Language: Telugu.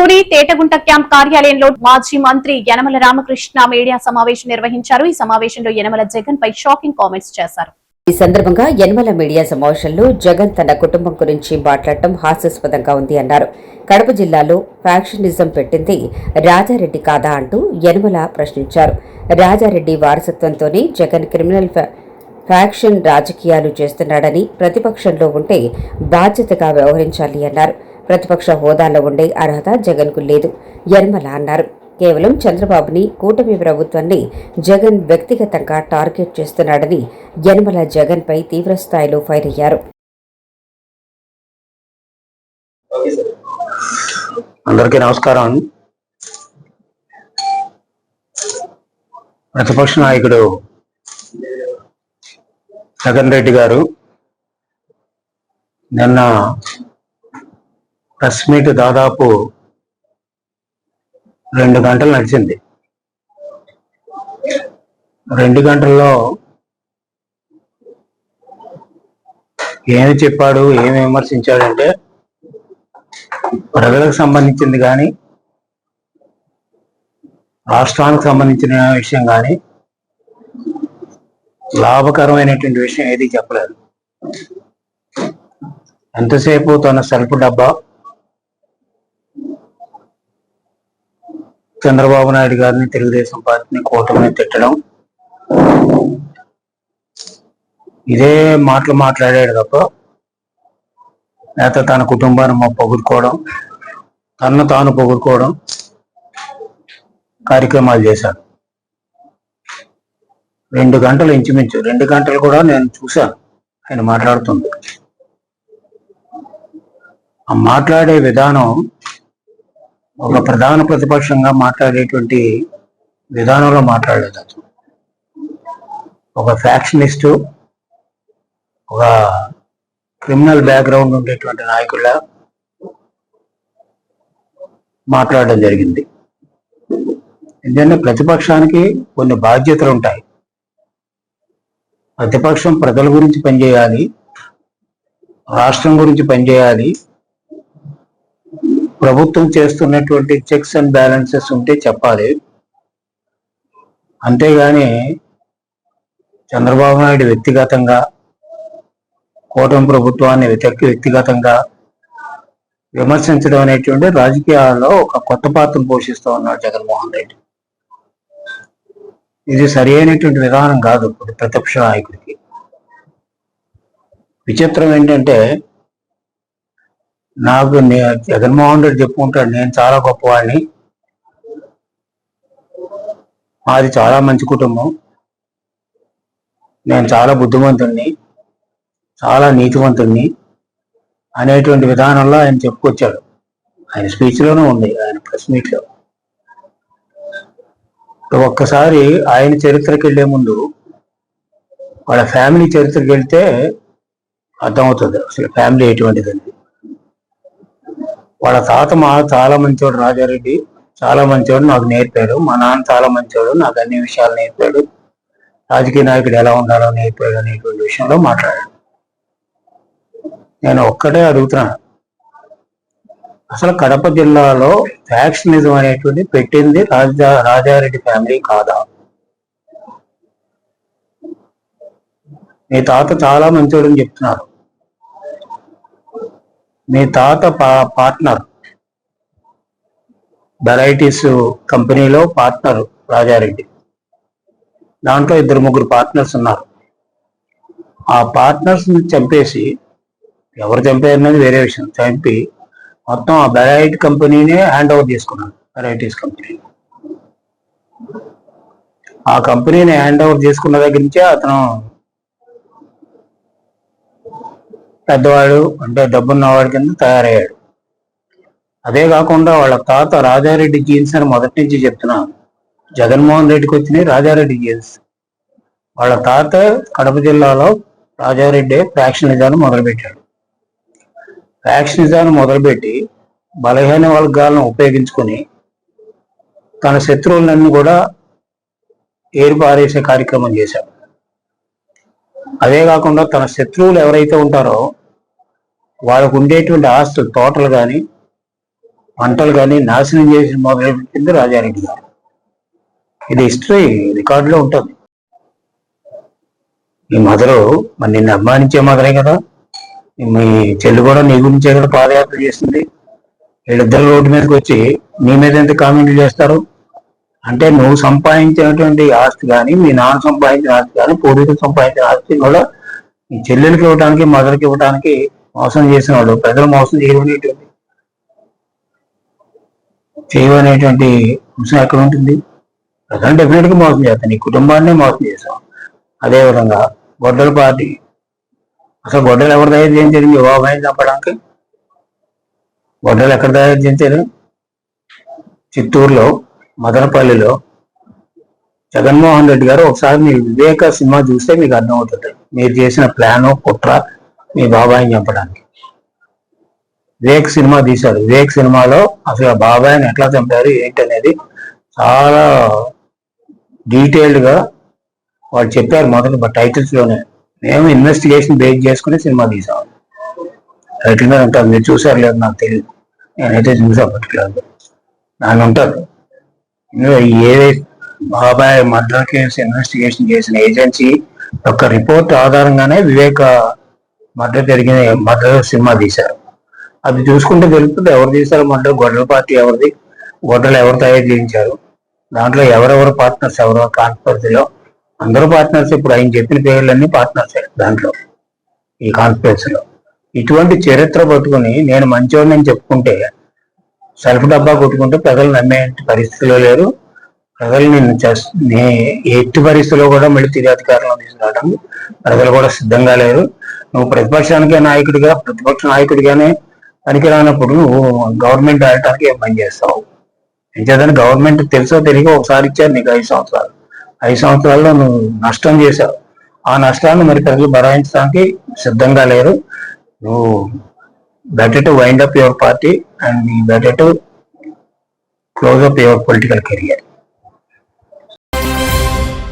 తుని తేటగుంట క్యాంప్ కార్యాలయంలో మాజీ మంత్రి యనమల రామకృష్ణ మీడియా సమావేశం నిర్వహించారు. ఈ సమావేశంలో యనమల జగన్ పై షాకింగ్ కామెంట్స్ చేశారు. ఈ సందర్భంగా యనమల మీడియా సమావేశంలో జగన్ తన కుటుంబం గురించి మాట్లాడటం హాస్యాస్పదంగా ఉంది అన్నారు. కడప జిల్లాలో ఫ్యాక్షనిజం పెట్టింది రాజారెడ్డి కాదా అంటూ యనమల ప్రశ్నించారు. రాజారెడ్డి వారసత్వంతోనే జగన్ క్రిమినల్ ఫ్యాక్షన్ రాజకీయాలు చేస్తున్నాడని, ప్రతిపక్షంలో ఉంటే బాధ్యతగా వ్యవహరించాలి అన్నారు. ప్రతిపక్ష హోదాలో ఉండే అర్హత జగన్కు లేదు యనమల అన్నారు. కేవలం చంద్రబాబుని, కూటమి ప్రభుత్వాన్ని జగన్ వ్యక్తిగతంగా టార్గెట్ చేస్తున్నాడని యనమల జగన్ పై తీవ్రస్థాయిలో ఫైర్ అయ్యారు. అందరికీ నమస్కారం. ప్రతిపక్ష నాయకుడు జగన్ రెడ్డి గారు నిన్న ప్రెస్ మీట్ దాదాపు 2 గంటలు నడిచింది. 2 గంటల్లో ఏమి చెప్పాడు, ఏమి విమర్శించాడంటే ప్రజలకు సంబంధించింది కానీ, రాష్ట్రానికి సంబంధించిన విషయం కానీ, లాభకరమైనటువంటి విషయం ఏది చెప్పలేదు. ఎంతసేపు తన సెల్ఫ్ డబ్బా, చంద్రబాబు నాయుడు గారిని, తెలుగుదేశం పార్టీని, కూటమిని తిట్టడం, ఇదే మాటలు మాట్లాడాడు తప్ప లేకపోతే తన కుటుంబాన్ని పొగుడుకోవడం, తనను తాను పొగుడుకోవడం కార్యక్రమాలు చేశాడు. 2 గంటలు ఇంచుమించు 2 గంటలు కూడా నేను చూశాను ఆయన మాట్లాడుతుంది. ఆ మాట్లాడే విధానం ఒక ప్రధాన ప్రతిపక్షంగా మాట్లాడేటువంటి విధానంలో మాట్లాడలేదు అతను. ఒక ఫ్యాక్షనిస్టు, ఒక క్రిమినల్ బ్యాక్గ్రౌండ్ ఉండేటువంటి నాయకుల మాట్లాడడం జరిగింది. ఎందుకంటే ప్రతిపక్షానికి కొన్ని బాధ్యతలు ఉంటాయి. ప్రతిపక్షం ప్రజల గురించి పనిచేయాలి, రాష్ట్రం గురించి పనిచేయాలి, ప్రభుత్వం చేస్తున్నటువంటి చెక్స్ అండ్ బ్యాలెన్సెస్ ఉంటే చెప్పాలి. అంతేగాని చంద్రబాబు నాయుడు వ్యక్తిగతంగా, కూటమి ప్రభుత్వాన్ని వ్యక్తిగతంగా విమర్శించడం అనేటువంటి రాజకీయాల్లో ఒక కొత్త పాత్రను పోషిస్తూ ఉన్నాడు జగన్మోహన్ రెడ్డి. ఇది సరి అయినటువంటి విధానం కాదు ప్రతిపక్ష నాయకుడికి. విచిత్రం ఏంటంటే, నాకు జగన్మోహన్ రెడ్డి చెప్పుకుంటాడు, నేను చాలా గొప్పవాడిని, మాది చాలా మంచి కుటుంబం, నేను చాలా బుద్ధిమంతుణ్ణి, చాలా నీతివంతుణ్ణి అనేటువంటి విధానంలో ఆయన చెప్పుకొచ్చాడు. ఆయన స్పీచ్లోనూ ఉంది, ఆయన ప్రెస్ మీట్లో. ఒక్కసారి ఆయన చరిత్రకి వెళ్లే ముందు వాళ్ళ ఫ్యామిలీ చరిత్రకి వెళ్తే అర్థమవుతుంది అసలు ఫ్యామిలీ ఎటువంటిదండి. వాళ్ళ తాత చాలా మంచివాడు, రాజారెడ్డి చాలా మంచివాడు, నాకు నేర్పాడు. మా నాన్న చాలా మంచివాడు, నాకు అన్ని విషయాలు నేర్పాడు, రాజకీయ నాయకుడు ఎలా ఉండాలో నేర్పాడు అనేటువంటి విషయంలో మాట్లాడాడు. నేను ఒక్కటే అడుగుతున్నాను, అసలు కడప జిల్లాలో ఫ్యాక్షనిజం అనేటువంటి పెట్టింది రాజారెడ్డి ఫ్యామిలీ కాదా? మీ తాత చాలా మంచివాడని చెప్తున్నారు. మీ తాత పార్ట్నర్ వెరైటీస్ కంపెనీలో పార్ట్నర్ రాజారెడ్డి. దాంట్లో 2-3 పార్ట్నర్స్ ఉన్నారు. ఆ పార్ట్నర్స్ ని చంపేసి, ఎవరు చంపారనేది వేరే విషయం, చంపి మొత్తం ఆ వెరైటీ కంపెనీనే హ్యాండ్ ఓవర్ చేసుకున్నాడు. వెరైటీస్ కంపెనీ, ఆ కంపెనీని హ్యాండ్ ఓవర్ చేసుకున్న దగ్గర నుంచే అతను పెద్దవాడు, అంటే డబ్బున్నవాడి కింద తయారయ్యాడు. అదే కాకుండా వాళ్ళ తాత రాజారెడ్డి జీన్స్ అని మొదటి నుంచి చెప్తున్నాను. జగన్మోహన్ రెడ్డికి వచ్చినాయి రాజారెడ్డి జీన్స్. వాళ్ళ తాత కడప జిల్లాలో రాజారెడ్డి ఫ్యాక్షనిజాన్ని మొదలుపెట్టాడు. ఫ్యాక్షనిజాన్ని మొదలుపెట్టి బలహీన వర్గాలను ఉపయోగించుకొని తన శత్రువులన్నీ కూడా ఏరుపారేసే కార్యక్రమం చేశాడు. అదే కాకుండా తన శత్రువులు ఎవరైతే ఉంటారో వాళ్ళకు ఉండేటువంటి ఆస్తులు, తోటలు కానీ, పంటలు కానీ నాశనం చేసి మొదలుపెట్టింది రాజారెడ్డి గారు. ఇది హిస్టరీ రికార్డులో ఉంటుంది. ఈ మదరు మరి నిన్ను అభిమానించే మదరే కదా, మీ చెల్లి కూడా నీ గురించే కదా పాదయాత్ర చేస్తుంది. వీళ్ళిద్దరు రోడ్డు మీదకి వచ్చి నీ మీద ఎంత కామెంట్లు చేస్తారు అంటే, నువ్వు సంపాదించినటువంటి ఆస్తి కానీ, మీ నాన్న సంపాదించిన ఆస్తి కానీ, పూర్వీకులు సంపాదించిన ఆస్తి కూడా మీ చెల్లెలకి ఇవ్వడానికి, మదర్కి ఇవ్వడానికి మోసం చేసిన వాళ్ళు. ప్రజలు మోసం చేయమనేటువంటి అంశం ఎక్కడ ఉంటుంది? ప్రజలు డెఫినెట్ గా మోసం చేస్తాను, నీ కుటుంబాన్ని మోసం చేశాం. అదేవిధంగా గొడ్డల పార్టీ, అసలు గొడ్డలు ఎవరు తయారు చేయించారు? మీ బాబాయిని చంపడానికి గొడ్డలు ఎక్కడ తయారు చేయించారు? చిత్తూరులో మదనపల్లిలో. జగన్మోహన్ రెడ్డి గారు ఒకసారి మీరు వివేక సినిమా చూస్తే మీకు అర్థమవుతుంది మీరు చేసిన ప్లాను కుట్ర మీ బాబాయిని చంపడానికి. వివేక్ సినిమా తీశారు. వివేక్ సినిమాలో అసలు ఆ బాబాయిని ఎట్లా చంపారు ఏంటనేది చాలా డీటెయిల్డ్ గా వాళ్ళు చెప్పారు. మొదటి టైటిల్స్ లోనే మేము ఇన్వెస్టిగేషన్ బేస్ చేసుకుని సినిమా తీసాము. టైటిల్ మీద ఉంటారు, మీరు చూసారు లేదు నాకు తెలియదు, నేనైతే చూసా పర్టికులర్ దాని ఉంటుంది. ఏ బాబాయ్ మర్డర్ కేసు ఇన్వెస్టిగేషన్ చేసిన ఏజెన్సీ యొక్క రిపోర్ట్ ఆధారంగానే వివేక మర్డర్ సినిమా తీశారు. అది చూసుకుంటే తెలుస్తుంది ఎవరు తీశారు మర్డర్, గొడ్డల పార్టీ ఎవరిది, గొడ్డలు ఎవరు తయారు చేయించారు, దాంట్లో ఎవరెవరు పార్ట్నర్స్, ఎవరెవరు కాన్స్పిరసీలో. అందరూ పార్ట్నర్స్. ఇప్పుడు ఆయన చెప్పిన పేర్లన్నీ పార్ట్నర్స్ దాంట్లో, ఈ కాన్స్పిరసీలో. ఇటువంటి చరిత్ర పట్టుకుని నేను మంచివాడిని చెప్పుకుంటే, సెల్ఫ్ డబ్బా కొట్టుకుంటే ప్రజలు నమ్మే పరిస్థితిలో లేరు. ప్రజలు నిన్ను ఎట్టి పరిస్థితిలో కూడా మళ్ళీ తిరిగి అధికారంలో తీసుకురావడానికి ప్రజలు కూడా సిద్ధంగా లేరు. నువ్వు ప్రతిపక్షానికే నాయకుడిగా, ప్రతిపక్ష నాయకుడిగానే పనికిరానప్పుడు నువ్వు గవర్నమెంట్ ఆడటానికి ఏం పని చేస్తావు? ఎంచేదని గవర్నమెంట్ తెలుసో తెలియక ఒకసారి ఇచ్చారు నీకు 5 సంవత్సరాలు. 5 సంవత్సరాల్లో నువ్వు నష్టం చేశావు. ఆ నష్టాన్ని మరి ప్రజలు భరాయించడానికి సిద్ధంగా లేరు. నువ్వు better to wind up your party and better to close up your political career.